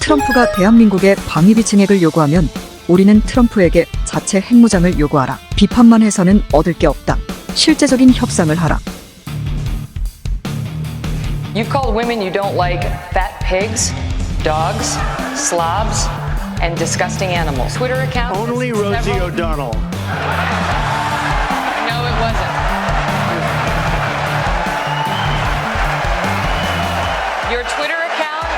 트럼프가 대한민국에 방위비 증액을 요구하면 우리는 트럼프에게 자체 핵무장을 요구하라. 비판만 해서는 얻을 게 없다. 실제적인 협상을 하라. You called women you don't like fat pigs, dogs, slobs, and disgusting animals. Twitter account. Only Rosie O'Donnell. No, it wasn't. Your Twitter account.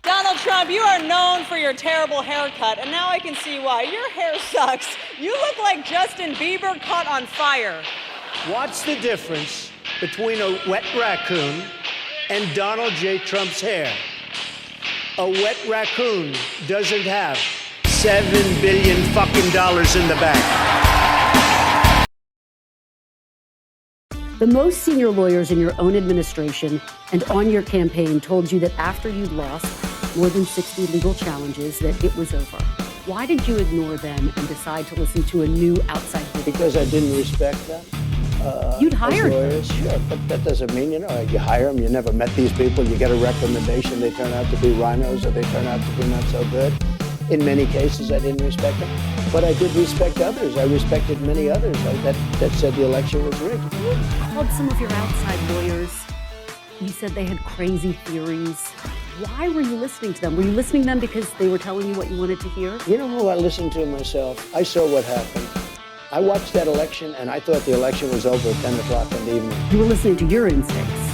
Donald Trump, you are known for your terrible haircut, and now I can see why. Your hair sucks. You look like Justin Bieber caught on fire. What's the difference between a wet raccoon and Donald J. Trump's hair? A wet raccoon doesn't have $7 billion fucking dollars in the bank. The most senior lawyers in your own administration and on your campaign told you that after you'd lost more than 60 legal challenges, that it was over. Why did you ignore them and decide to listen to a new outside group? Because I didn't respect them. You'd hired them. lawyers, sure, but that doesn't mean, you hire them, you never met these people, you get a recommendation, they turn out to be rhinos or they turn out to be not so good. In many cases, I didn't respect them, but I did respect others. I respected many others that said the election was rigged. You called some of your outside lawyers. You said they had crazy theories. Why were you listening to them? Were you listening to them because they were telling you what you wanted to hear? You know who I listened to myself? I saw what happened. I watched that election and I thought the election was over at 10 o'clock in the evening. You were listening to your instincts.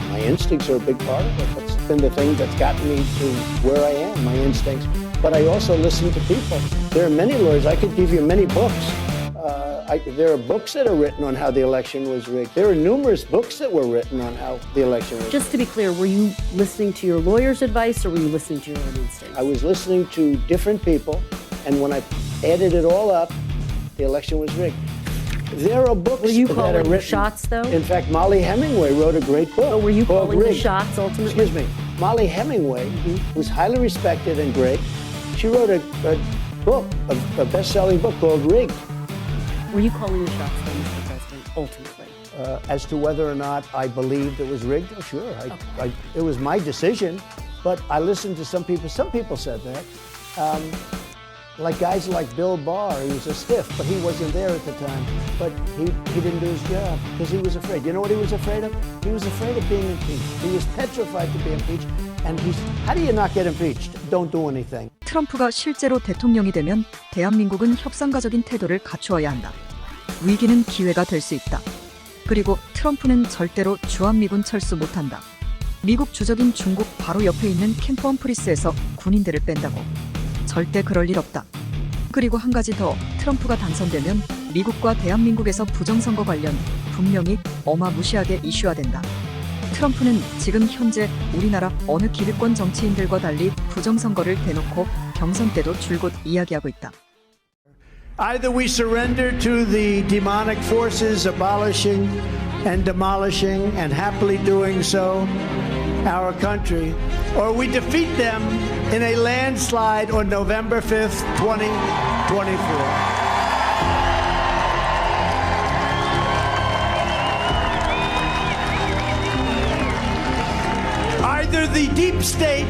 My instincts are a big part of it. That's been the thing that's gotten me to where I am, my instincts. But I also listen to people. There are many lawyers. I could give you many books. There are books that are written on how the election was rigged. There are numerous books that were written on how the election was rigged. Just to be clear, were you listening to your lawyer's advice or were you listening to your own instincts? I was listening to different people, and when I added it all up, the election was rigged. There are books Were you that are calling written. the shots, though? In fact, Molly Hemingway wrote a great book. Or were you called calling the Rigged. shots ultimately? Excuse me. Molly Hemingway, who's highly respected and great, she wrote a book, a best-selling book called Rigged. Were you calling the shots, though, Mr. President, ultimately? As to whether or not I believed it was rigged, oh, sure. It was my decision, but I listened to some people. Some people said that. Like guys like Bill Barr, he was a stiff, but he wasn't there at the time. But he didn't do his job because he was afraid. You know what he was afraid of? He was afraid of being impeached. He was petrified to be impeached. And how do you not get impeached? Don't do anything. 트럼프가 실제로 대통령이 되면 대한민국은 협상가적인 태도를 갖추어야 한다. 위기는 기회가 될 수 있다. 그리고 트럼프는 절대로 주한미군 철수 못한다. 미국 주적인 중국 바로 옆에 있는 캠프 험프리스에서 군인들을 뺀다고. 절대 그럴 일 없다. 그리고 한 가지 더, 트럼프가 당선되면 미국과 대한민국에서 부정선거 관련 분명히 어마무시하게 이슈화된다. 트럼프는 지금 현재 우리나라 어느 기득권 정치인들과 달리 부정선거를 대놓고 경선 때도 줄곧 이야기하고 있다. Either we surrender to the demonic forces abolishing and demolishing and happily doing so our country, or we defeat them in a landslide on November 5th, 2024. Either the deep state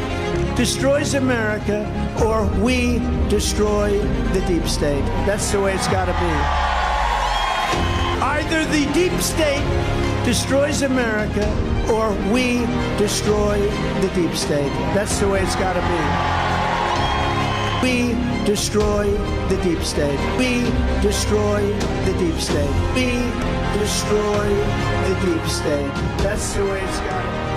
destroys America or we destroy the deep state. That's the way it's got to be. Either the deep state destroys America or we destroy the deep state. That's the way it's got to be. We destroy the deep state. We destroy the deep state. We destroy the deep state. That's the way it's got to be.